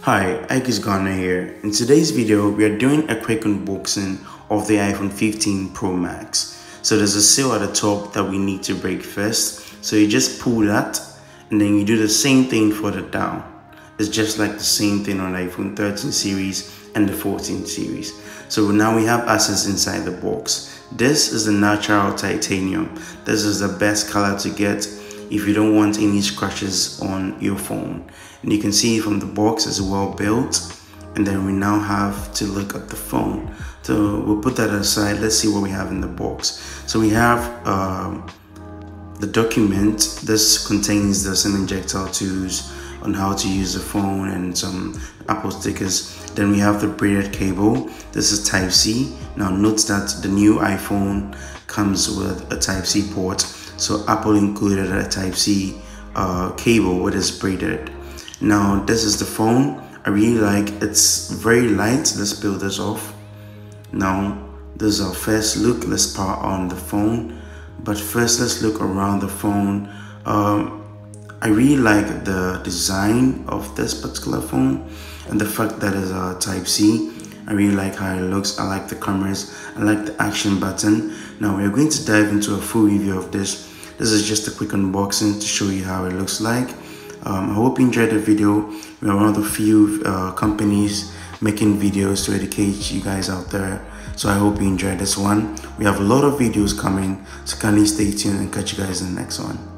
Hi, Igoodsgh here. In today's video, we are doing a quick unboxing of the iPhone 15 Pro Max. So there's a seal at the top that we need to break first. So you just pull that and then you do the same thing further down. It's just like the same thing on the iPhone 13 series and the 14 series. So now we have access inside the box. This is the natural titanium. This is the best color to get if you don't want any scratches on your phone. And you can see from the box is well built. And then we now have to look at the phone. So we'll put that aside. Let's see what we have in the box. So we have the document. This contains the SIM injector tools on how to use the phone and some Apple stickers. Then we have the braided cable. This is Type-C. Now note that the new iPhone comes with a Type-C port. So Apple included a Type-C cable with this braided. Now this is the phone. I really like it's very light. Let's peel this off. Now this is our first look. Let's power on the phone. But first let's look around the phone. I really like the design of this particular phone and the fact that it's a Type-C. I really like how it looks. I like the cameras. I like the action button. Now we're going to dive into a full review of this. This is just a quick unboxing to show you how it looks like. I hope you enjoyed the video. We are one of the few companies making videos to educate you guys out there. So I hope you enjoyed this one. We have a lot of videos coming, so kindly stay tuned and catch you guys in the next one.